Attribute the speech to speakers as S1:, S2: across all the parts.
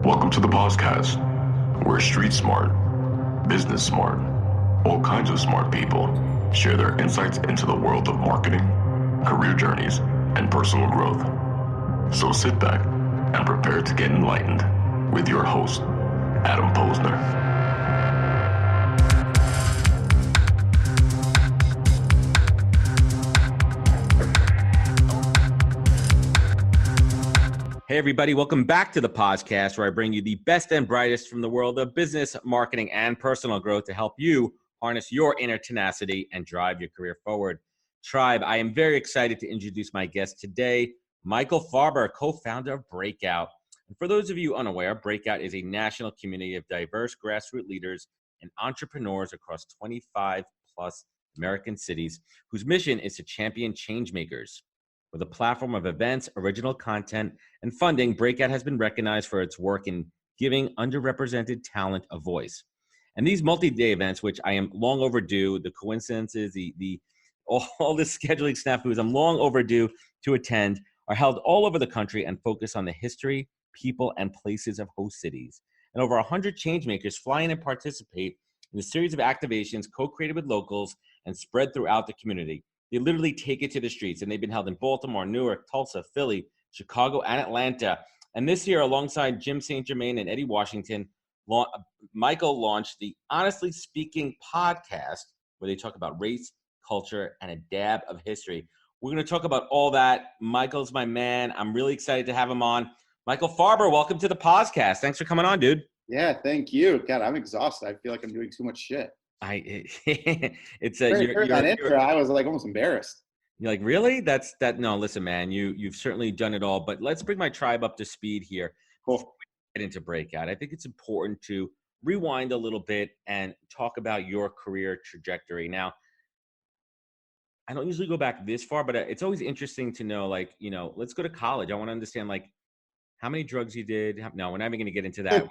S1: Welcome to the podcast. We're street smart, business smart, all kinds of smart people share their insights into the world of marketing, career journeys, and personal growth. So sit back and prepare to get enlightened with your host, Adam Posner.
S2: Hey, everybody. Welcome back to the podcast where I bring you the best and brightest from the world of business, marketing, and personal growth to help you harness your inner tenacity and drive your career forward. Tribe, I am very excited to introduce my guest today, Michael Farber, co-founder of Breakout. And for those of you unaware, Breakout is a national community of diverse grassroots leaders and entrepreneurs across 25 plus American cities whose mission is to champion change makers. With a platform of events, original content, and funding, Breakout has been recognized for its work in giving underrepresented talent a voice. And these multi-day events, which I am long overdue, the coincidences, all the scheduling snafus, I'm long overdue to attend, are held all over the country and focus on the history, people, and places of host cities. And over 100 changemakers fly in and participate in a series of activations co-created with locals and spread throughout the community. They literally take it to the streets, and they've been held in Baltimore, Newark, Tulsa, Philly, Chicago, and Atlanta. And this year, alongside Jim St. Germain and Eddie Washington, Michael launched the Honestly Speaking podcast, where they talk about race, culture, and a dab of history. We're going to talk about all that. Michael's my man. I'm really excited to have him on. Michael Farber, welcome to the podcast. Thanks for coming on, dude.
S3: Yeah, thank you. God, I'm exhausted. I feel like I'm doing too much shit.
S2: It's
S3: that intro, I was like almost embarrassed.
S2: You're like, really? No, listen, man, you've certainly done it all, but let's bring my tribe up to speed here.
S3: Cool.
S2: Before we get into Breakout, I think it's important to rewind a little bit and talk about your career trajectory. Now, I don't usually go back this far, but it's always interesting to know, like, let's go to college. I want to understand, like, how many drugs you did. No, we're not even going to get into that.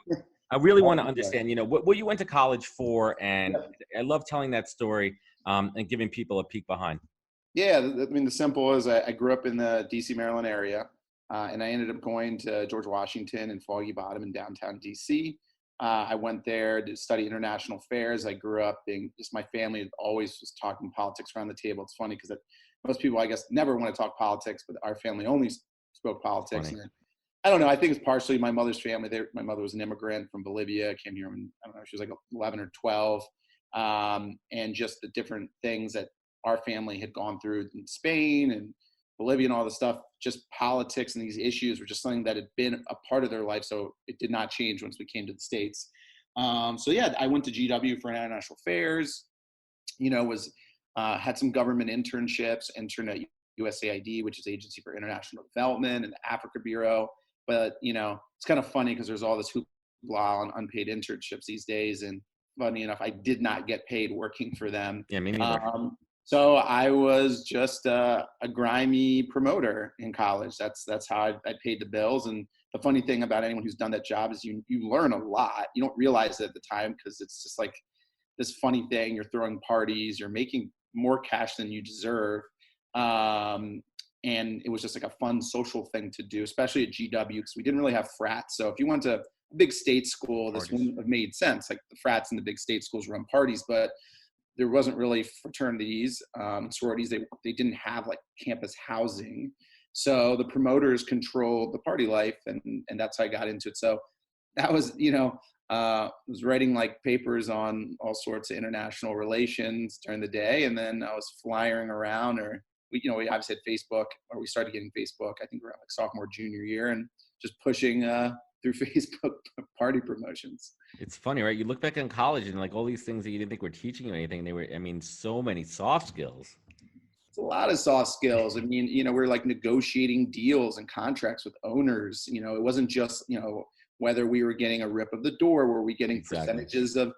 S2: I really want to understand, what you went to college for, and I love telling that story and giving people a peek behind.
S3: Yeah, I mean, the simple is I grew up in the D.C., Maryland area, and I ended up going to George Washington and Foggy Bottom in downtown D.C. I went there to study international affairs. I grew up being just my family always was talking politics around the table. It's funny because most people, I guess, never want to talk politics, but our family only spoke politics. I don't know. I think it's partially my mother's family. My mother was an immigrant from Bolivia, came here when, I don't know, she was like 11 or 12. And just the different things that our family had gone through in Spain and Bolivia and all the stuff, just politics and these issues were just something that had been a part of their life. So it did not change once we came to the States. I went to GW for international affairs, had some government internships, interned at USAID, which is Agency for International Development, and the Africa Bureau. But, it's kind of funny because there's all this hoopla on unpaid internships these days. And funny enough, I did not get paid working for them.
S2: Yeah, me neither.
S3: So I was just a grimy promoter in college. That's how I paid the bills. And the funny thing about anyone who's done that job is you learn a lot. You don't realize it at the time because it's just like this funny thing. You're throwing parties. You're making more cash than you deserve. And it was just like a fun social thing to do, especially at GW, because we didn't really have frats. So if you went to a big state school, this wouldn't have made sense. Like the frats in the big state schools run parties, but there wasn't really fraternities, sororities. They didn't have like campus housing. So the promoters controlled the party life, and that's how I got into it. So that was, I was writing like papers on all sorts of international relations during the day. And then I was flying around we obviously had Facebook, or we started getting Facebook, I think around like sophomore, junior year, and just pushing through Facebook party promotions.
S2: It's funny, right? You look back in college and like all these things that you didn't think were teaching you anything. They were, so many soft skills.
S3: It's a lot of soft skills. I mean, we're like negotiating deals and contracts with owners. It wasn't just, whether we were getting a rip of the door, were we getting percentages of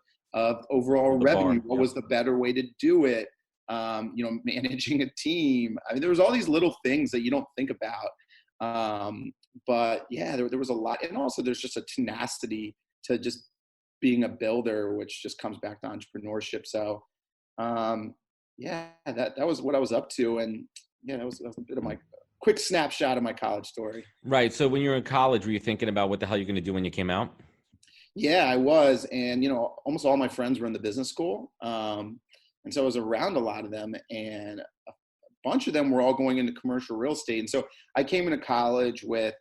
S3: overall revenue? What was the better way to do it? Managing a team. I mean, there was all these little things that you don't think about. But yeah, there was a lot. And also there's just a tenacity to just being a builder, which just comes back to entrepreneurship. So, that was what I was up to. And yeah, that was a bit of my quick snapshot of my college story.
S2: Right. So when you were in college, were you thinking about what the hell you're going to do when you came out?
S3: Yeah, I was. And, almost all my friends were in the business school. And so I was around a lot of them, and a bunch of them were all going into commercial real estate. And so I came into college with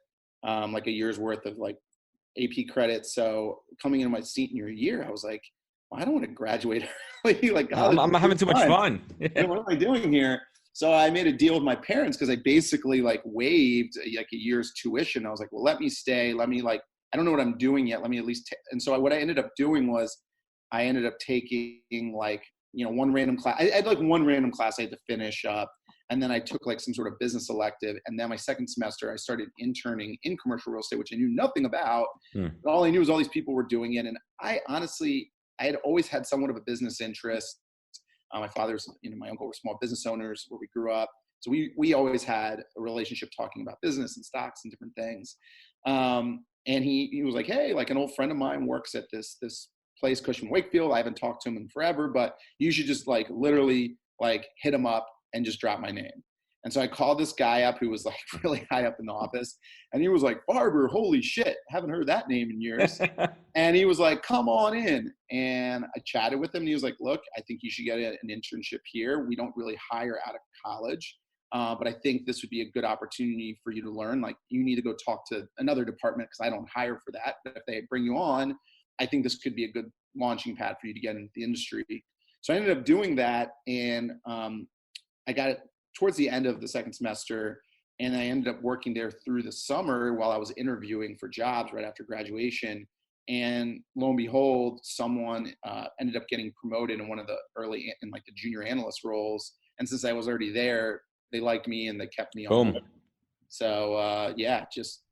S3: like a year's worth of like AP credits. So coming into my senior year, I was like, well, I don't want to graduate early. Like,
S2: I'm having too much fun.
S3: What am I doing here? So I made a deal with my parents because I basically like waived like a year's tuition. I was like, well, let me stay. Let me like, I don't know what I'm doing yet. Let me at least. And so what I ended up doing was I ended up taking like, one random class. I had like one random class I had to finish up. And then I took like some sort of business elective. And then my second semester, I started interning in commercial real estate, which I knew nothing about. But all I knew was all these people were doing it. And I had always had somewhat of a business interest. My father's, my uncle were small business owners where we grew up. So we always had a relationship talking about business and stocks and different things. And he was like, hey, like an old friend of mine works at this place, Cushman Wakefield. I haven't talked to him in forever, but you should just like literally like hit him up and just drop my name. And so I called this guy up who was like really high up in the office, and he was like, Farber, holy shit, haven't heard that name in years. And he was like, come on in. And I chatted with him, and he was like, look, I think you should get an internship here. We don't really hire out of college, but I think this would be a good opportunity for you to learn. Like, you need to go talk to another department because I don't hire for that. But if they bring you on, I think this could be a good launching pad for you to get into the industry. So I ended up doing that, and I got it towards the end of the second semester, and I ended up working there through the summer while I was interviewing for jobs right after graduation. And lo and behold, someone ended up getting promoted in one of the the junior analyst roles. And since I was already there, they liked me and they kept me on.
S2: Boom.
S3: So just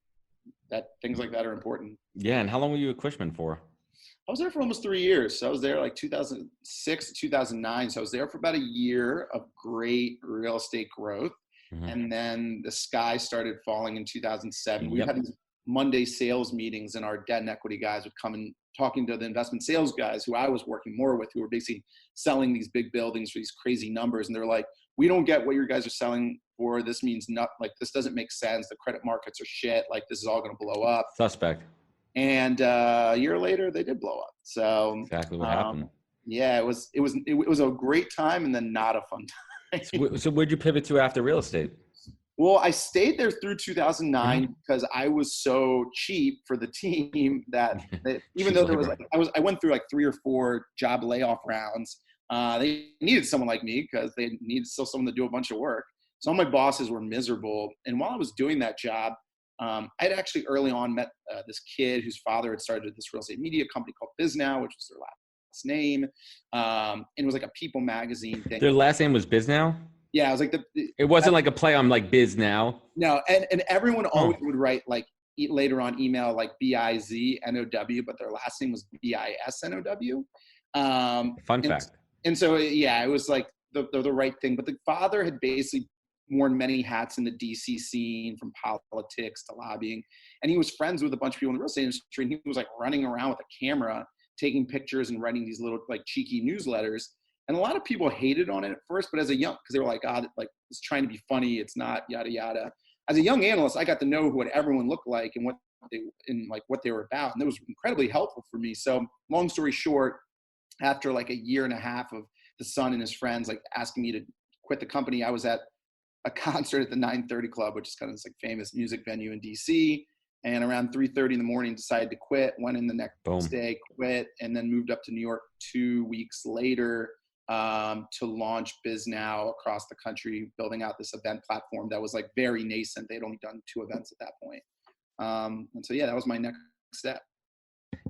S3: that things like that are important.
S2: Yeah. And how long were you at Cushman for?
S3: I was there for almost 3 years. So I was there like 2006 to 2009. So I was there for about a year of great real estate growth. Mm-hmm. And then the sky started falling in 2007. We had these Monday sales meetings, and our debt and equity guys would come and talking to the investment sales guys who I was working more with, who were basically selling these big buildings for these crazy numbers. And they're like, we don't get what you guys are selling for. This means not like, this doesn't make sense. The credit markets are shit. Like, this is all going to blow up.
S2: Suspect.
S3: And a year later, they did blow up. So
S2: exactly what happened.
S3: Yeah, it was a great time, and then not a fun time.
S2: So where'd you pivot to after real estate?
S3: Well, I stayed there through 2009 because I was so cheap for the team that even though there was I went through like 3 or 4 job layoff rounds. They needed someone like me because they needed still someone to do a bunch of work. So all my bosses were miserable, and while I was doing that job, I had actually early on met this kid whose father had started this real estate media company called BizNow, which was their last name. And it was like a People magazine thing.
S2: Their last name was BizNow?
S3: Yeah, it was like
S2: it wasn't like a play on like BizNow.
S3: No, and everyone always would write like later on email like BIZNOW, but their last name was BISNOW.
S2: Fun fact.
S3: And so it was like the right thing. But the father had basically worn many hats in the DC scene, from politics to lobbying. And he was friends with a bunch of people in the real estate industry. And he was like running around with a camera, taking pictures and writing these little like cheeky newsletters. And a lot of people hated on it at first, but as a young, because they were like, like it's trying to be funny. It's not yada, yada. As a young analyst, I got to know what everyone looked like and what they were about. And that was incredibly helpful for me. So long story short, after like a year and a half of the son and his friends, like asking me to quit the company, I was at a concert at the 930 Club, which is kind of this like famous music venue in DC. And around 3:30 in the morning, decided to quit, went in the next day, quit, and then moved up to New York 2 weeks later to launch BizNow across the country, building out this event platform that was like very nascent. They'd only done 2 events at that point. And so, that was my next step.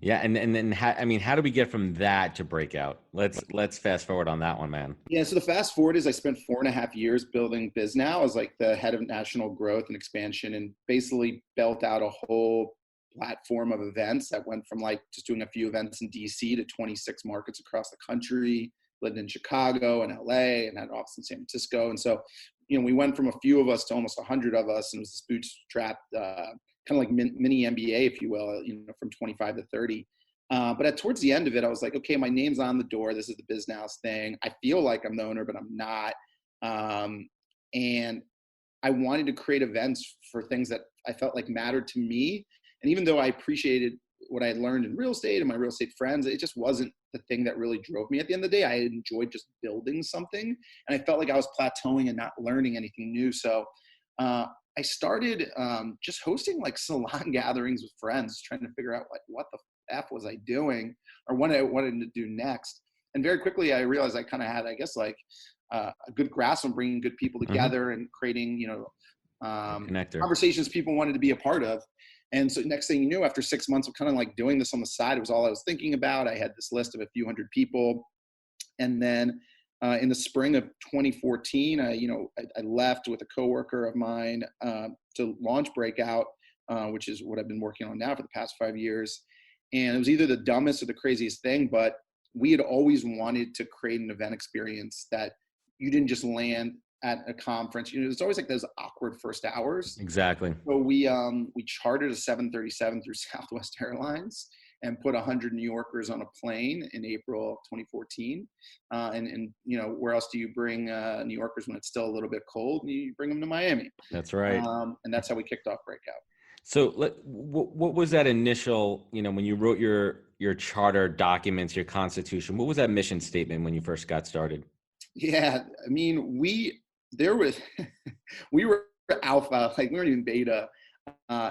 S2: Yeah. And then how do we get from that to breakout? Let's fast forward on that one, man.
S3: Yeah. So the fast forward is I spent 4.5 years building BizNow as like the head of national growth and expansion, and basically built out a whole platform of events that went from like just doing a few events in DC to 26 markets across the country, lived in Chicago and LA, and had an office in San Francisco. And so, we went from a few of us to almost 100 of us, and it was this bootstrapped, kind of like mini MBA, if you will, from 25 to 30. But towards the end of it, I was like, okay, my name's on the door. This is the BizNow thing. I feel like I'm the owner, but I'm not. And I wanted to create events for things that I felt like mattered to me. And even though I appreciated what I had learned in real estate and my real estate friends, it just wasn't the thing that really drove me at the end of the day. I enjoyed just building something, and I felt like I was plateauing and not learning anything new. So I started just hosting like salon gatherings with friends, trying to figure out like what the F was I doing or what I wanted to do next. And very quickly I realized I kind of had, I guess, like a good grasp on bringing good people together and creating, conversations people wanted to be a part of. And so next thing you knew, after 6 months of kind of like doing this on the side, it was all I was thinking about. I had this list of a few hundred people. And then in the spring of 2014, I left with a coworker of mine to launch Breakout, which is what I've been working on now for the past 5 years. And it was either the dumbest or the craziest thing, but we had always wanted to create an event experience that you didn't just land at a conference. It's always like those awkward first hours.
S2: Exactly.
S3: So we chartered a 737 through Southwest Airlines and put 100 New Yorkers on a plane in April 2014. And where else do you bring New Yorkers when it's still a little bit cold? You bring them to Miami.
S2: That's right.
S3: And that's how we kicked off Breakout.
S2: So what was that initial, when you wrote your charter documents, your constitution, what was that mission statement when you first got started?
S3: Yeah, I mean, we were alpha, like we weren't even beta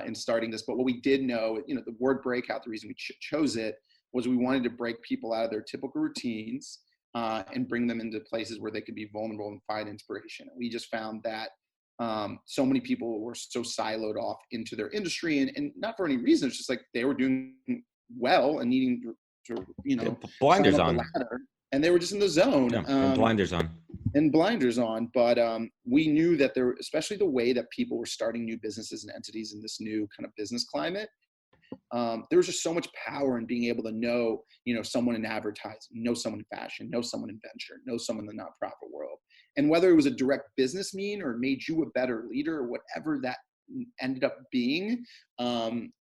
S3: in starting this, but what we did know, the word breakout, the reason we chose it was we wanted to break people out of their typical routines and bring them into places where they could be vulnerable and find inspiration. We just found that so many people were so siloed off into their industry and not for any reason. It's just like they were doing well and needing to
S2: blinders on.
S3: And they were just in the zone.
S2: Yeah, and blinders on.
S3: And blinders on. But we knew that especially the way that people were starting new businesses and entities in this new kind of business climate, there was just so much power in being able to know, someone in advertising, know someone in fashion, know someone in venture, know someone in the nonprofit world. And whether it was a direct business mean or made you a better leader or whatever that ended up being,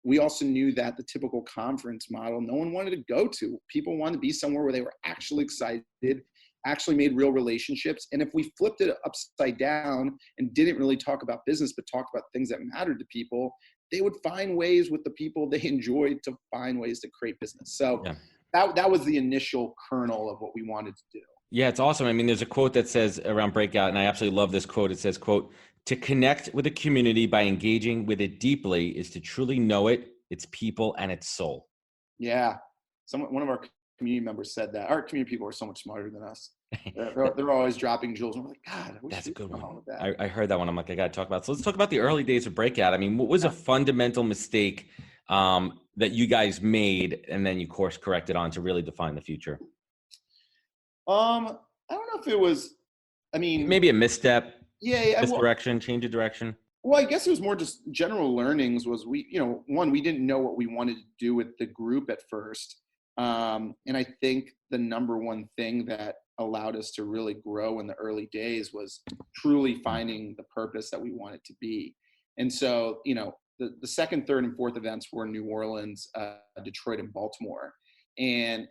S3: we also knew that the typical conference model, no one wanted to go to. People wanted to be somewhere where they were actually excited, actually made real relationships. And if we flipped it upside down and didn't really talk about business, but talked about things that mattered to people, they would find ways with the people they enjoyed to find ways to create business. So that was the initial kernel of what we wanted to do.
S2: Yeah, it's awesome. I mean, there's a quote that says around Breakout, and I absolutely love this quote. It says, quote, "To connect with a community by engaging with it deeply is to truly know it, its people, and its soul."
S3: Yeah. One of our community members said that. Our community people are so much smarter than us. They're always dropping jewels. And we're like, God,
S2: that's a good one.
S3: With that.
S2: I heard that one. I'm like, I got to talk about it. So let's talk about the early days of Breakout. I mean, what was a fundamental mistake that you guys made and then you course corrected on to really define the future?
S3: I don't know if it was,
S2: maybe a misstep.
S3: Misdirection,
S2: change of direction.
S3: Well, I guess it was more just general learnings was we didn't know what we wanted to do with the group at first. And I think the number one thing that allowed us to really grow in the early days was truly finding the purpose that we wanted to be. And so, the second, third, and fourth events were in New Orleans, Detroit, and Baltimore. And,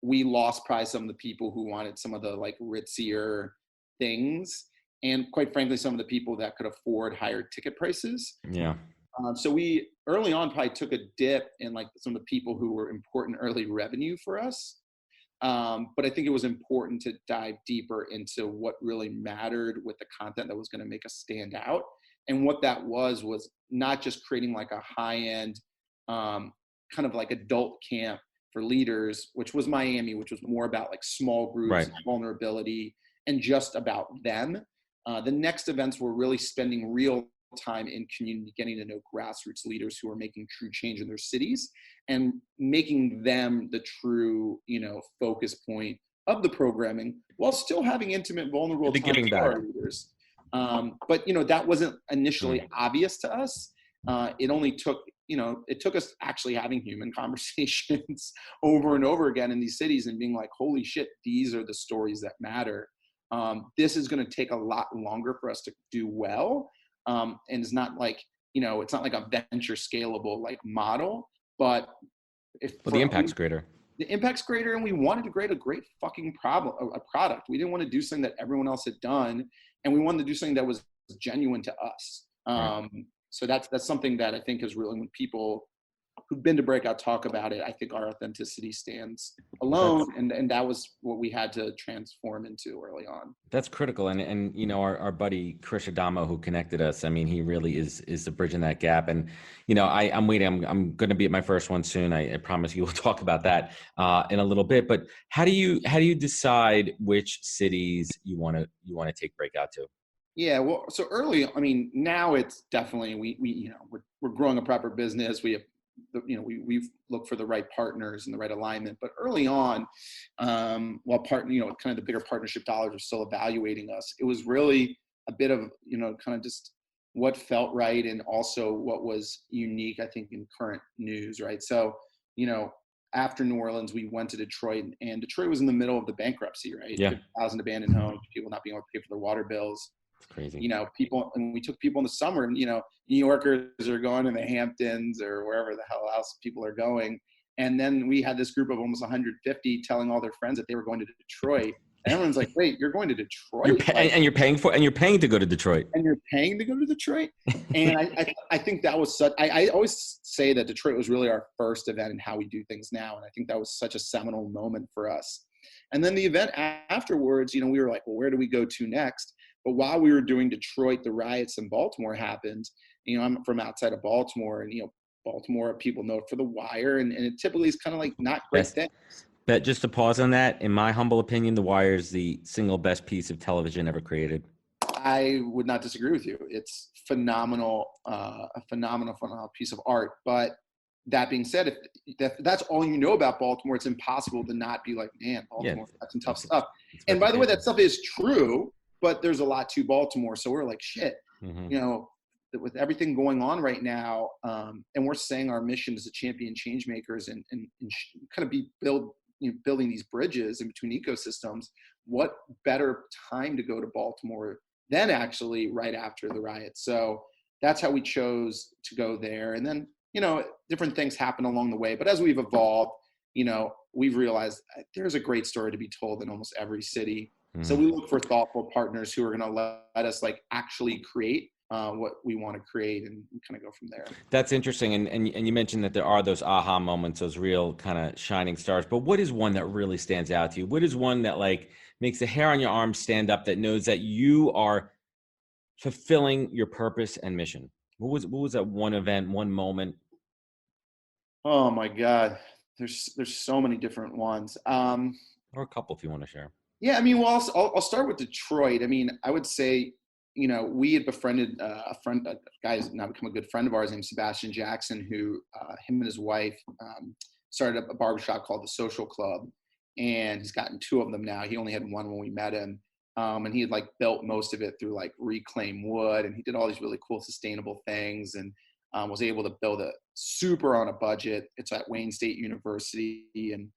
S3: we lost probably some of the people who wanted some of the like ritzier things. And quite frankly, some of the people that could afford higher ticket prices.
S2: Yeah.
S3: So we early on probably took a dip in like some of the people who were important early revenue for us. But I think it was important to dive deeper into what really mattered with the content that was going to make us stand out. And what that was not just creating like a high-end kind of like adult camp for leaders, which was Miami, which was more about like small groups, right, vulnerability, and just about them. The next events were really spending real time in community, getting to know grassroots leaders who are making true change in their cities and making them the true, focus point of the programming while still having intimate, vulnerable time with our leaders. But, that wasn't initially obvious to us. It only took, it took us actually having human conversations over and over again in these cities and being like, holy shit, these are the stories that matter. This is going to take a lot longer for us to do well. And it's not like, it's not like a venture scalable like model, but
S2: the impact's greater.
S3: The impact's greater, and we wanted to create a great fucking product. We didn't want to do something that everyone else had done, and we wanted to do something that was genuine to us.
S2: Right.
S3: So that's something that I think is really, when people who've been to Breakout talk about it, I think our authenticity stands alone. And that was what we had to transform into early on.
S2: That's critical. And you know, our buddy Krish Adamo, who connected us, I mean, he really is the bridge in that gap. And, you know, I'm waiting. I'm going to be at my first one soon. I promise you we'll talk about that in a little bit. But how do you decide which cities you want to take Breakout to?
S3: Yeah, well, so early, I mean, now it's definitely, we you know, we're growing a proper business. We have, we've looked for the right partners and the right alignment. But early on, while kind of the bigger partnership dollars are still evaluating us, it was really a bit of, kind of just what felt right, and also what was unique, I think, in current news, right? So, after New Orleans, we went to Detroit, and Detroit was in the middle of the bankruptcy, right?
S2: Yeah.
S3: 50,000 abandoned homes, people not being able to pay for their water bills.
S2: It's crazy.
S3: People, and we took people in the summer, and, New Yorkers are going to the Hamptons or wherever the hell else people are going. And then we had this group of almost 150 telling all their friends that they were going to Detroit. And everyone's like, wait, you're going to Detroit?
S2: And you're paying to go to Detroit.
S3: And you're paying to go to Detroit? And I think that was I always say that Detroit was really our first event in how we do things now. And I think that was such a seminal moment for us. And then the event afterwards, we were like, well, where do we go to next? But while we were doing Detroit, the riots in Baltimore happened. I'm from outside of Baltimore, and, Baltimore, people know it for The Wire, and it typically is kind of like not great things.
S2: But just to pause on that, in my humble opinion, The Wire is the single best piece of television ever created.
S3: I would not disagree with you. It's phenomenal, a phenomenal piece of art. But that being said, if that's all you know about Baltimore, it's impossible to not be like, man, Baltimore, that's some tough stuff. And by the way, that stuff is true, but there's a lot to Baltimore. So we're like, shit, with everything going on right now, and we're saying our mission is to champion change makers and kind of be building these bridges in between ecosystems. What better time to go to Baltimore than actually right after the riot? So that's how we chose to go there. And then, different things happen along the way. But as we've evolved, we've realized there's a great story to be told in almost every city. So we look for thoughtful partners who are going to let us actually create what we want to create, and kind of go from there.
S2: That's interesting. And you mentioned that there are those aha moments, those real kind of shining stars. But what is one that really stands out to you? What is one that makes the hair on your arm stand up, that knows that you are fulfilling your purpose and mission? What was that one event, one moment?
S3: Oh my God. There's so many different ones.
S2: Or a couple if you want to share.
S3: Yeah, I mean, well, I'll start with Detroit. I mean, I would say, we had befriended a guy who's now become a good friend of ours named Sebastian Jackson, who him and his wife started up a barbershop called the Social Club, and he's gotten 2 of them now. He only had one when we met him, and he had built most of it through reclaimed wood, and he did all these really cool sustainable things, and was able to build a super on a budget. It's at Wayne State University, and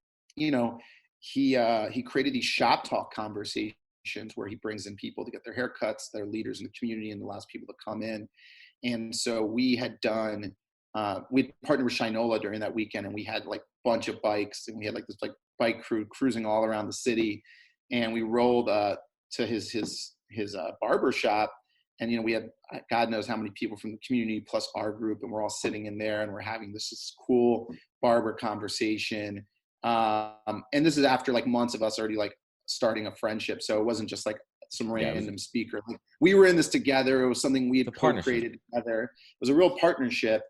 S3: he created these shop talk conversations where he brings in people to get their haircuts, their leaders in the community, and allows people to come in. And so we had done, we partnered with Shinola during that weekend, and we had a bunch of bikes, and we had this bike crew cruising all around the city. And we rolled to his barber shop, and we had God knows how many people from the community plus our group, and we're all sitting in there, and we're having this cool barber conversation. And this is after months of us already starting a friendship. So it wasn't just some random speaker. We were in this together. It was something we had co-created together. It was a real partnership.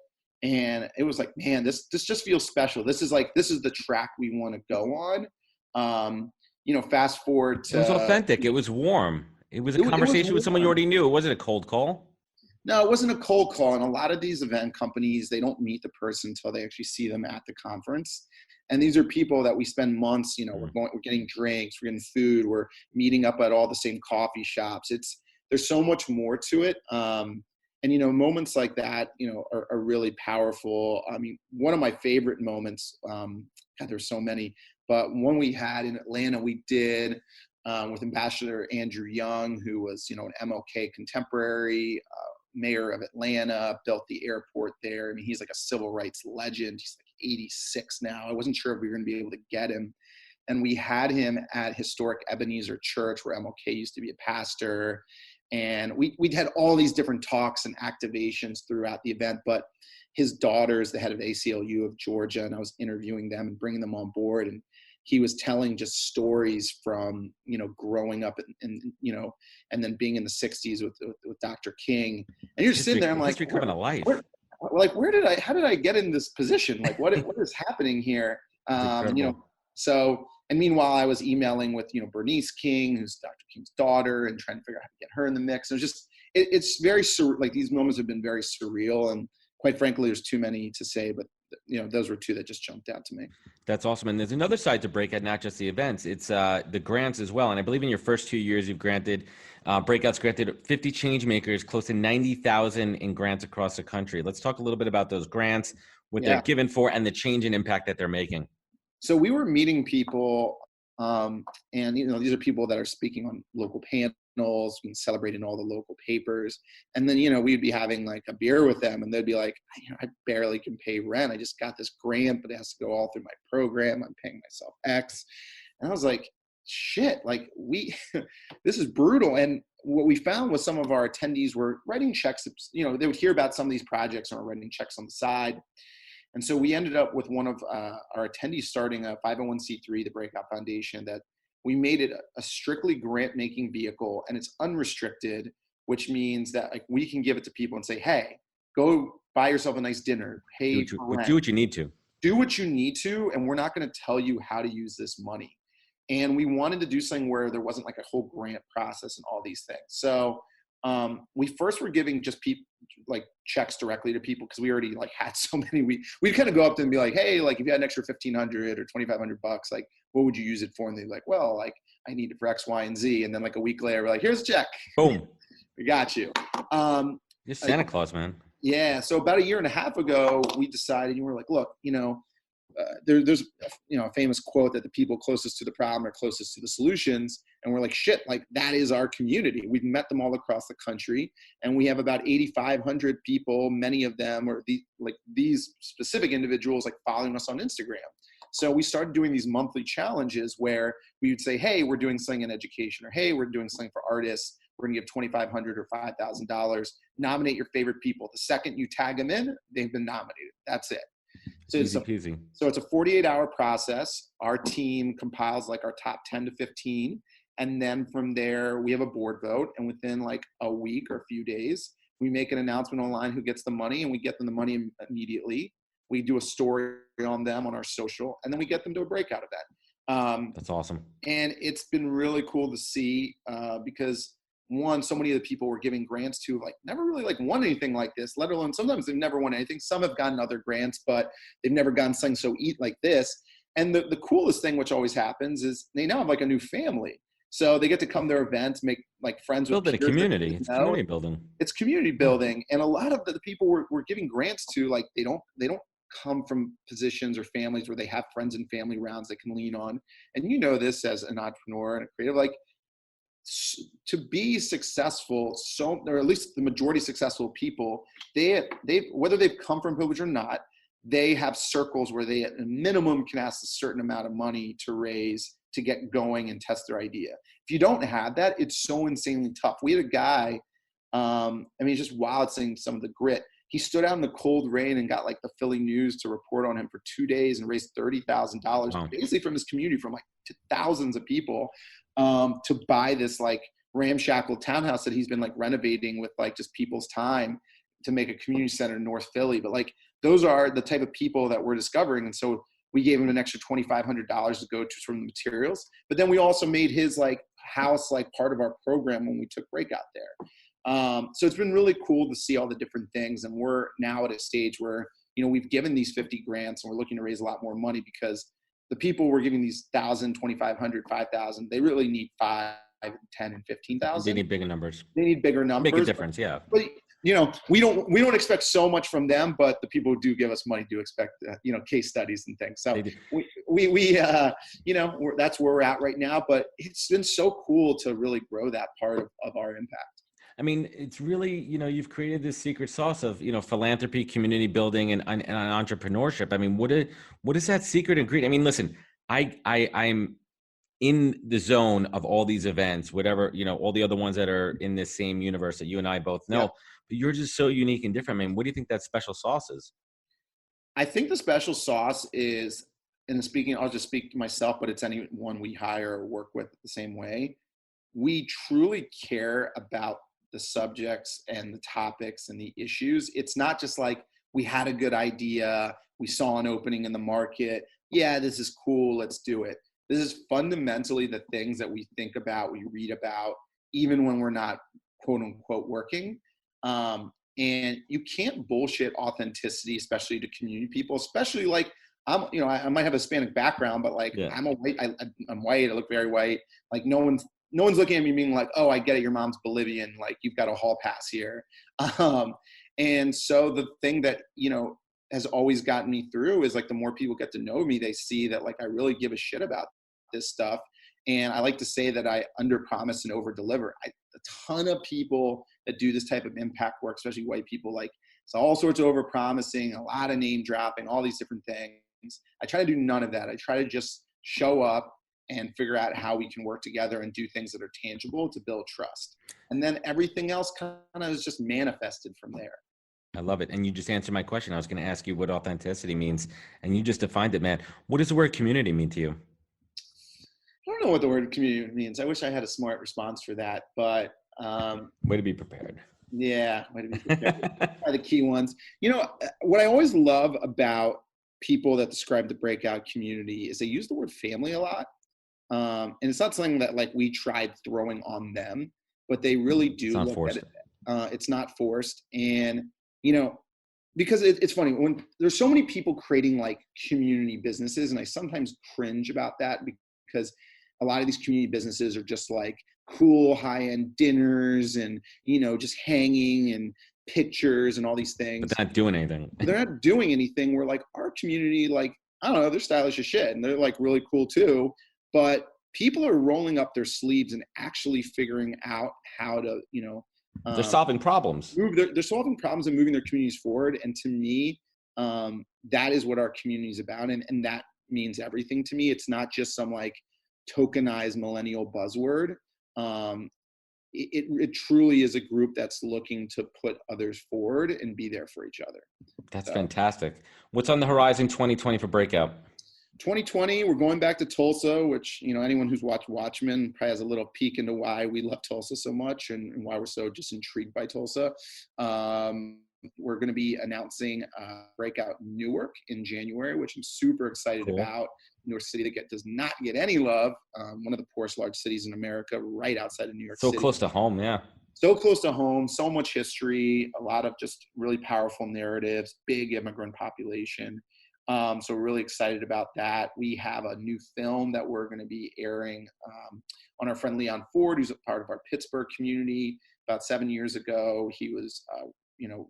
S3: And it was man, this just feels special. This is the track we want to go on. Fast forward to,
S2: it was authentic. It was warm. It was a conversation with someone you already knew. It wasn't a cold call.
S3: No, it wasn't a cold call. And a lot of these event companies, they don't meet the person until they actually see them at the conference. And these are people that we spend months, we're getting drinks, we're getting food, we're meeting up at all the same coffee shops. There's so much more to it. And, moments like that, are really powerful. I mean, one of my favorite moments, God, there's so many, but one we had in Atlanta, we did with Ambassador Andrew Young, who was, an MLK contemporary, mayor of Atlanta, built the airport there. I mean, he's a civil rights legend. He's 86 now. I wasn't sure if we were going to be able to get him. And we had him at historic Ebenezer Church, where MLK used to be a pastor. And we had all these different talks and activations throughout the event, but his daughter is the head of ACLU of Georgia, and I was interviewing them and bringing them on board. And he was telling just stories from, growing up and and then being in the 60s with Dr. King. And you're just sitting there, I'm like,
S2: coming to life.
S3: How did I get in this position? Like, what is happening here? And meanwhile, I was emailing with, Bernice King, who's Dr. King's daughter, and trying to figure out how to get her in the mix. It was just, it's very like these moments have been very surreal, and quite frankly, there's too many to say, but those were two that just jumped out to me.
S2: That's awesome. And there's another side to Breakout, not just the events. It's the grants as well. And I believe in your first 2 years, you've granted, Breakout's granted 50 change makers, close to 90,000 in grants across the country. Let's talk a little bit about those grants, what they're given for, and the change in impact that they're making.
S3: So we were meeting people, and these are people that are speaking on local panels, being celebrated in all the local papers. And then, we'd be having like a beer with them, and they'd be like, I barely can pay rent. I just got this grant, but it has to go all through my program. I'm paying myself X. And I was like, shit, like this is brutal. And what we found was some of our attendees were writing checks, they would hear about some of these projects and were writing checks on the side. And so we ended up with one of our attendees starting a 501c3, the Breakout Foundation, that we made it a strictly grant-making vehicle, and it's unrestricted, which means that like we can give it to people and say, hey, go buy yourself a nice dinner. Pay
S2: do what you need to.
S3: Do what you need to, and we're not going to tell you how to use this money. And we wanted to do something where there wasn't like a whole grant process and all these things. So we first were giving just people like checks directly to people because we already like had so many. We'd kind of go up to them and be like, hey, like if you had an extra $1,500 or $2,500, like what would you use it for? And they'd be like, well, like I need it for X, Y, and Z. And then like a week later, we're like, here's a check. Boom, we got you.
S2: You're Santa Claus, man.
S3: Yeah. So about a year and a half ago, we decided, and we're like, look, there's a famous quote that the people closest to the problem are closest to the solutions. And we're like, shit, like that is our community. We've met them all across the country, and we have about 8,500 people. Many of them are these specific individuals like following us on Instagram. So we started doing these monthly challenges where we would say, hey, we're doing something in education, or hey, we're doing something for artists. We're going to give $2,500 or $5,000. Nominate your favorite people. The second you tag them in, they've been nominated. That's it. So
S2: easy peasy.
S3: So it's a 48-hour process. Our team compiles like our top 10 to 15. And then from there, we have a board vote. And within like a week or a few days, we make an announcement online who gets the money, and we get them the money immediately. We do a story on them on our social, and then we get them to a breakout event.
S2: That's awesome.
S3: And it's been really cool to see because one, so many of the people we're giving grants to like never really like won anything like this, let alone sometimes they've never won anything. Some have gotten other grants, but they've never gotten something so like this. And the coolest thing, which always happens, is they now have like a new family. So they get to come to their events, make like friends with
S2: a community. It's community building.
S3: It's community building. And a lot of the people we're giving grants to, like they don't come from positions or families where they have friends and family rounds they can lean on. And you know this as an entrepreneur and a creative, like to be successful, or at least the majority successful people, they whether they've come from privilege or not, they have circles where they at a minimum can ask a certain amount of money to raise to get going and test their idea. If you don't have that, it's so insanely tough. We had a guy, it's just wild seeing some of the grit. He stood out in the cold rain and got like the Philly News to report on him for 2 days and raised $30,000 basically from his community, from like to thousands of people, to buy this like ramshackle townhouse that he's been like renovating with like just people's time to make a community center in North Philly. But like those are the type of people that we're discovering. And so we gave him an extra $2,500 to go to from the materials. But then we also made his like house like part of our program when we took Breakout there. So it's been really cool to see all the different things. And we're now at a stage where, we've given these 50 grants and we're looking to raise a lot more money because the people we're giving these 1,000, 2,500, 5,000, they really need 5, 10, and 15,000.
S2: They need bigger numbers.
S3: They need bigger numbers.
S2: Make a difference, yeah.
S3: But, we don't expect so much from them, but the people who do give us money do expect, case studies and things. So that's where we're at right now, but it's been so cool to really grow that part of our impact.
S2: I mean, it's really, you've created this secret sauce of, philanthropy, community building, and entrepreneurship. I mean, what is that secret ingredient? I mean, listen, I'm in the zone of all these events, whatever, all the other ones that are in this same universe that you and I both know,
S3: Yeah.
S2: but you're just so unique and different. I mean, what do you think that special sauce is?
S3: I think the special sauce is, and speaking, I'll just speak to myself, but it's anyone we hire or work with the same way. We truly care about the subjects and the topics and the issues. It's not just like we had a good idea, we saw an opening in the market. Yeah, this is cool, let's do it. This is fundamentally the things that we think about, we read about, even when we're not quote unquote working. And you can't bullshit authenticity, especially to community people, especially like I might have a Hispanic background, but like
S2: Yeah.
S3: I'm a white, I'm white, I look very white. Like no one's looking at me being like, oh, I get it, your mom's Bolivian, like you've got a hall pass here. And so the thing that, has always gotten me through is like the more people get to know me, they see that like I really give a shit about this stuff. And I like to say that I under promise and over deliver. A ton of people that do this type of impact work, especially white people, like it's all sorts of over promising, a lot of name dropping, all these different things. I try to do none of that. I try to just show up and figure out how we can work together and do things that are tangible to build trust. And then everything else kind of is just manifested from there.
S2: I love it. And you just answered my question. I was going to ask you what authenticity means, and you just defined it, man. What does the word community mean to you?
S3: I don't know what the word community means. I wish I had a smart response for that, but
S2: way to be prepared.
S3: Yeah, way to be prepared. Are the key ones. What I always love about people that describe the breakout community is they use the word family a lot. And it's not something that like we tried throwing on them, but they really do
S2: look
S3: at it. It's not forced. And, because it's funny when there's so many people creating like community businesses, and I sometimes cringe about that because a lot of these community businesses are just like cool high-end dinners and, just hanging and pictures and all these things.
S2: But they're not doing anything.
S3: They're not doing anything. We're like our community, like, I don't know, they're stylish as shit and they're like really cool too. But people are rolling up their sleeves and actually figuring out how to,
S2: they're solving problems.
S3: They're solving problems and moving their communities forward. And to me, that is what our community is about. And that means everything to me. It's not just some like tokenized millennial buzzword. It truly is a group that's looking to put others forward and be there for each other.
S2: That's fantastic. What's on the horizon 2020 for Breakout?
S3: 2020, we're going back to Tulsa, which, anyone who's watched Watchmen probably has a little peek into why we love Tulsa so much and why we're so just intrigued by Tulsa. We're going to be announcing Breakout Newark in January, which I'm super excited about. Newark City that does not get any love. One of the poorest large cities in America, right outside of New York City.
S2: So close to home, yeah.
S3: So close to home, so much history, a lot of just really powerful narratives, big immigrant population. So we're really excited about that. We have a new film that we're going to be airing on our friend Leon Ford, who's a part of our Pittsburgh community. About 7 years ago, he was,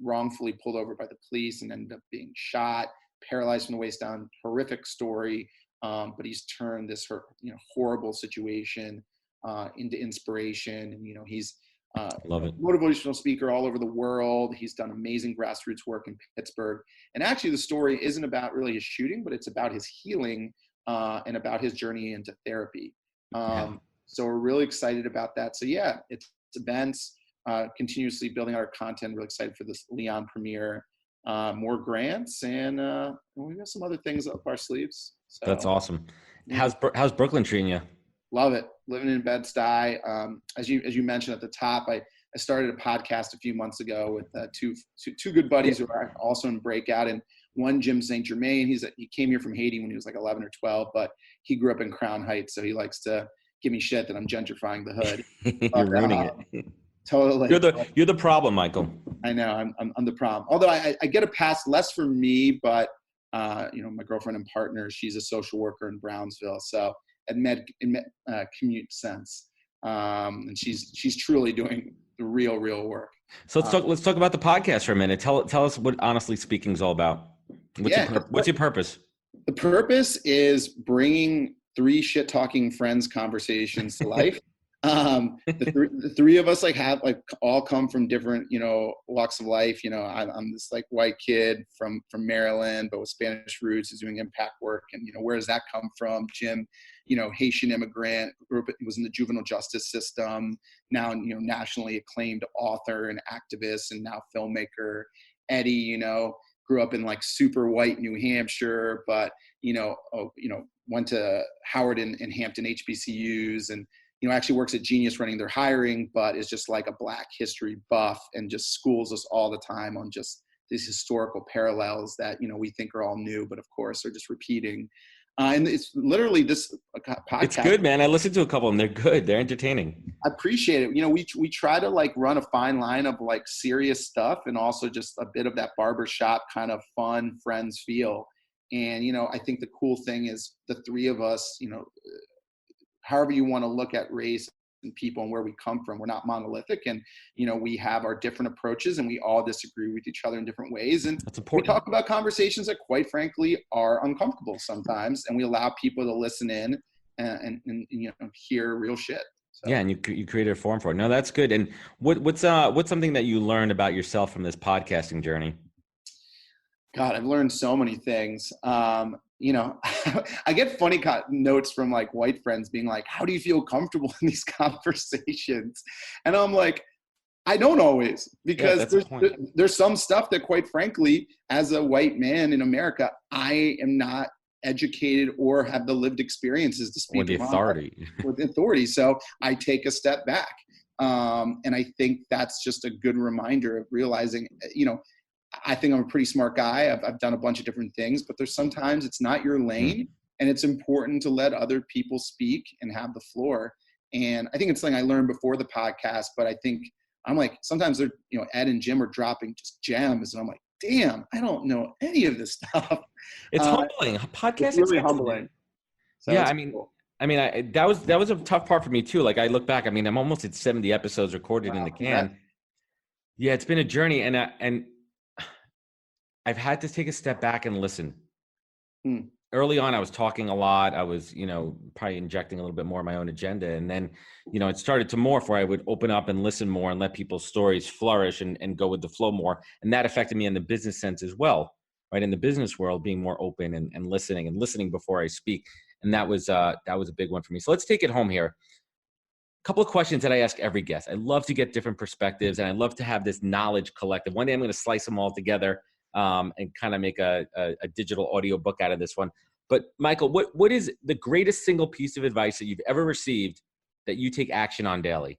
S3: wrongfully pulled over by the police and ended up being shot, paralyzed from the waist down. Horrific story, but he's turned this horrible situation into inspiration. And he's
S2: love it.
S3: Motivational speaker all over the world. He's done amazing grassroots work in Pittsburgh. And actually the story isn't about really his shooting, but it's about his healing and about his journey into therapy. So we're really excited about that. So yeah, it's events, continuously building our content. Really excited for this Leon premiere, more grants, and we got some other things up our sleeves. So,
S2: that's awesome. How's Brooklyn treating you?
S3: Love it. Living in Bed-Stuy. As you mentioned at the top, I started a podcast a few months ago with two good buddies who are also in Breakout. And one, Jim St. Germain, he came here from Haiti when he was like 11 or 12, but he grew up in Crown Heights. So he likes to give me shit that I'm gentrifying the hood.
S2: You're ruining it.
S3: Totally.
S2: You're the problem, Michael.
S3: I know I'm the problem. Although I get a pass, less for me, but my girlfriend and partner, she's a social worker in Brownsville. So in commute sense. And she's truly doing the real work.
S2: So let's talk about the podcast for a minute. Tell us what Honestly Speaking is all about. What's your purpose?
S3: The purpose is bringing 3 shit-talking friends conversations to life. The three of us like have like all come from different, walks of life. I'm this like white kid from Maryland, but with Spanish roots, is doing impact work. And, where does that come from? Jim, Haitian immigrant, was in the juvenile justice system, now, nationally acclaimed author and activist and now filmmaker. Eddie, grew up in like super white New Hampshire, but, went to Howard and Hampton HBCUs, and, actually works at Genius running their hiring, but is just like a Black history buff and just schools us all the time on just these historical parallels that, we think are all new, but of course are just repeating. And it's literally this podcast.
S2: It's good, man. I listened to a couple of them. They're good. They're entertaining.
S3: I appreciate it. We try to like run a fine line of like serious stuff and also just a bit of that barbershop kind of fun friends feel. And, I think the cool thing is the three of us, however you want to look at race and people and where we come from, we're not monolithic, and we have our different approaches, and we all disagree with each other in different ways, and
S2: that's important.
S3: We talk about conversations that quite frankly are uncomfortable sometimes, and we allow people to listen in and hear real shit. So.
S2: Yeah, and you created a forum for it. No, that's good. And what's something that you learned about yourself from this podcasting journey?
S3: God, I've learned so many things. I get funny notes from like white friends being like, how do you feel comfortable in these conversations? And I'm like, I don't always, because there's some stuff that quite frankly, as a white man in America, I am not educated or have the lived experiences to speak
S2: with the
S3: authority. So I take a step back. And I think that's just a good reminder of realizing, I think I'm a pretty smart guy. I've done a bunch of different things, but there's sometimes it's not your lane, and it's important to let other people speak and have the floor. And I think it's something I learned before the podcast, but I think I'm like, sometimes they're, Ed and Jim are dropping just gems, and I'm like, damn, I don't know any of this stuff.
S2: It's humbling. Podcasting is
S3: really humbling. So
S2: yeah, cool. That was a tough part for me too. Like I look back, I'm almost at 70 episodes recorded in the can. Yeah, it's been a journey, and I've had to take a step back and listen. Early on, I was talking a lot. I was, probably injecting a little bit more of my own agenda. And then, it started to morph where I would open up and listen more and let people's stories flourish and go with the flow more. And that affected me in the business sense as well, right? In the business world, being more open and listening before I speak. And that was a big one for me. So let's take it home here. A couple of questions that I ask every guest. I love to get different perspectives, and I love to have this knowledge collective. One day I'm going to slice them all together and kind of make a digital audio book out of this one. But Michael, what is the greatest single piece of advice that you've ever received that you take action on daily?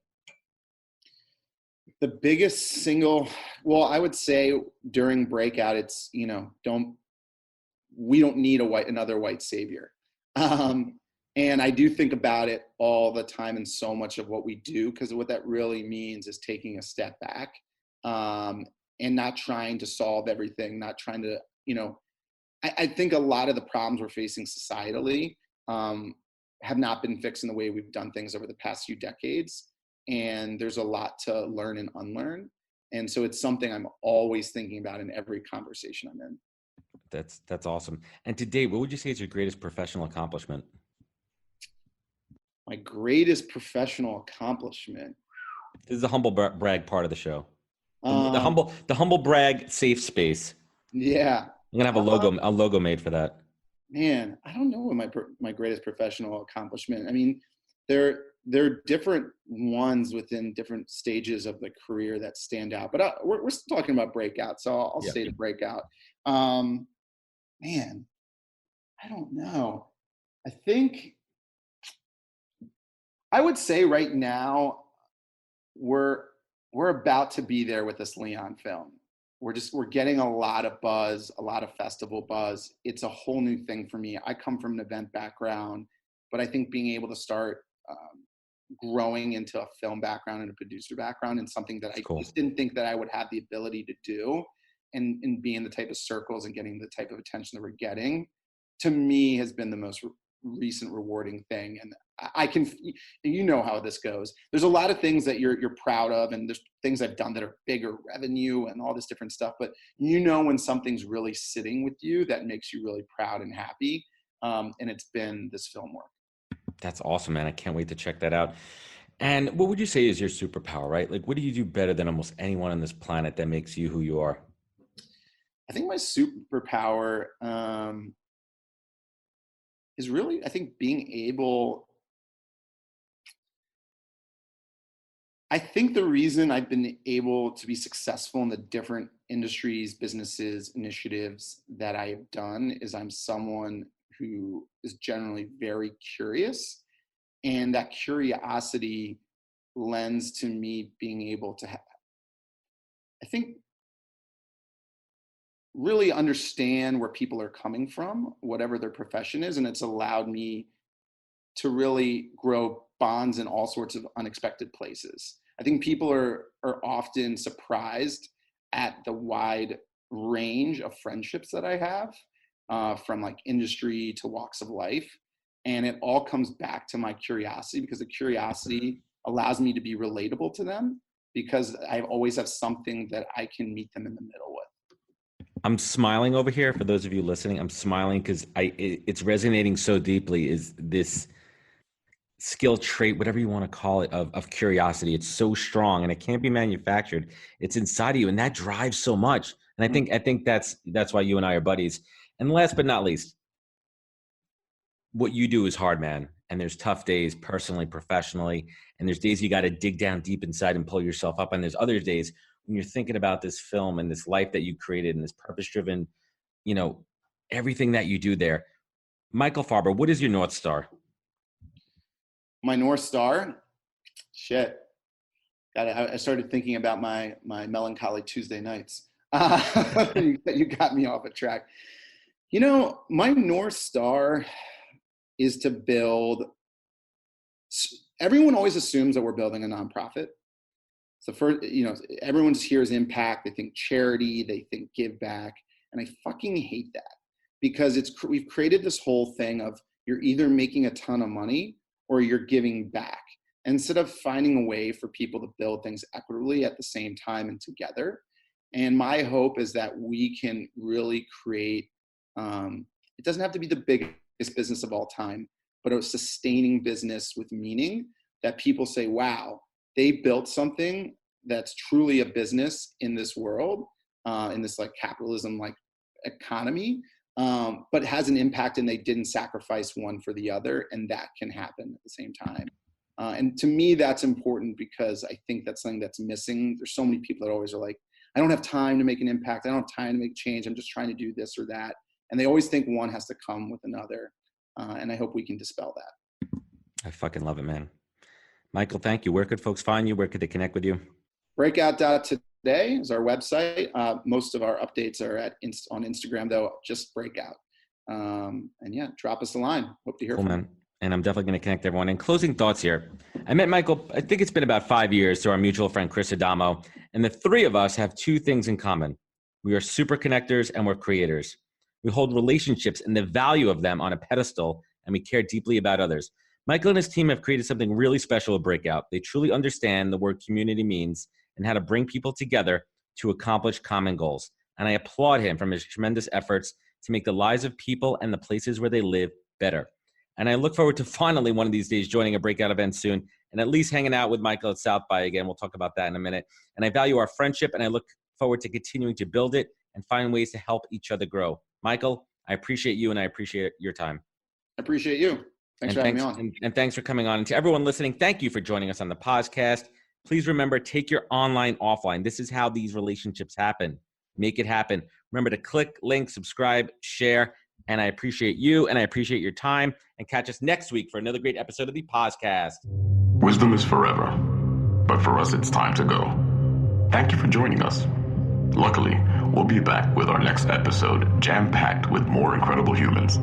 S3: The biggest single, well, I would say during breakout, it's, we don't need another white savior. And I do think about it all the time in so much of what we do, because what that really means is taking a step back. And not trying to solve everything, not trying to, I think a lot of the problems we're facing societally have not been fixed in the way we've done things over the past few decades. And there's a lot to learn and unlearn. And so it's something I'm always thinking about in every conversation I'm in.
S2: That's awesome. And today, what would you say is your greatest professional accomplishment?
S3: My greatest professional accomplishment.
S2: This is the humble brag part of the show. The humble brag safe space.
S3: Yeah,
S2: I'm gonna have a logo made for that.
S3: Man, I don't know what my greatest professional accomplishment. There are different ones within different stages of the career that stand out. But we're still talking about breakout, so I'll say the breakout. Man, I don't know. I think I would say right now we're about to be there with this Leon film. We're getting a lot of buzz, a lot of festival buzz. It's a whole new thing for me. I come from an event background, but I think being able to start growing into a film background and a producer background, and something that just didn't think that I would have the ability to do, and be in the type of circles and getting the type of attention that we're getting, to me has been the most recent rewarding thing. And I can, how this goes. There's a lot of things that you're proud of, and there's things I've done that are bigger revenue and all this different stuff. But when something's really sitting with you, that makes you really proud and happy. And it's been this film work.
S2: That's awesome, man. I can't wait to check that out. And what would you say is your superpower, right? Like, what do you do better than almost anyone on this planet that makes you who you are?
S3: I think my superpower is really, I think, being able. I think the reason I've been able to be successful in the different industries, businesses, initiatives that I have done is I'm someone who is generally very curious. And that curiosity lends to me being able to, I think, really understand where people are coming from, whatever their profession is. And it's allowed me to really grow bonds in all sorts of unexpected places. I think people are often surprised at the wide range of friendships that I have, from like industry to walks of life. And it all comes back to my curiosity, because the curiosity allows me to be relatable to them, because I always have something that I can meet them in the middle with.
S2: I'm smiling over here. For those of you listening, I'm smiling because it's resonating so deeply, is this skill trait, whatever you want to call it, of curiosity. It's so strong and it can't be manufactured. It's inside of you, and that drives so much. And I think that's why you and I are buddies. And last but not least, what you do is hard, man. And there's tough days, personally, professionally, and there's days you got to dig down deep inside and pull yourself up. And there's other days when you're thinking about this film and this life that you created and this purpose-driven, everything that you do there. Michael Farber, what is your North Star?
S3: My North Star? Shit. I started thinking about my melancholy Tuesday nights. You got me off a track. My North Star is to build. Everyone always assumes that we're building a nonprofit. So first, everyone just hears impact. They think charity, they think give back. And I fucking hate that, because we've created this whole thing of you're either making a ton of money or you're giving back, instead of finding a way for people to build things equitably at the same time and together. And my hope is that we can really create, it doesn't have to be the biggest business of all time, but a sustaining business with meaning that people say, wow, they built something that's truly a business in this world, in this like capitalism, like economy, but has an impact, and they didn't sacrifice one for the other. And that can happen at the same time. And to me, that's important, because I think that's something that's missing. There's so many people that always are like, I don't have time to make an impact. I don't have time to make change. I'm just trying to do this or that. And they always think one has to come with another. And I hope we can dispel that.
S2: I fucking love it, man. Michael, thank you. Where could folks find you? Where could they connect with you?
S3: Breakout.today is our website. Most of our updates are on Instagram, though, just Breakout. And yeah, drop us a line. Hope to hear from you.
S2: And I'm definitely going to connect everyone. And closing thoughts here. I met Michael, I think it's been about 5 years, through our mutual friend, Chris Adamo. And the three of us have two things in common. We are super connectors and we're creators. We hold relationships and the value of them on a pedestal, and we care deeply about others. Michael and his team have created something really special at Breakout. They truly understand the word community means and how to bring people together to accomplish common goals. And I applaud him from his tremendous efforts to make the lives of people and the places where they live better. And I look forward to finally one of these days joining a Breakout event soon and at least hanging out with Michael at South by again. We'll talk about that in a minute. And I value our friendship, and I look forward to continuing to build it and find ways to help each other grow. Michael, I appreciate you, and I appreciate your time.
S3: I appreciate you. Thanks for having me on.
S2: And thanks for coming on. And to everyone listening, thank you for joining us on the podcast. Please remember, take your online offline. This is how these relationships happen. Make it happen. Remember to click, link, subscribe, share. And I appreciate you, and I appreciate your time. And catch us next week for another great episode of the podcast.
S1: Wisdom is forever, but for us, it's time to go. Thank you for joining us. Luckily, we'll be back with our next episode jam-packed with more incredible humans.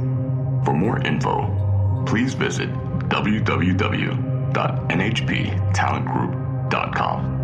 S1: For more info, please visit www.nhptalentgroup.com.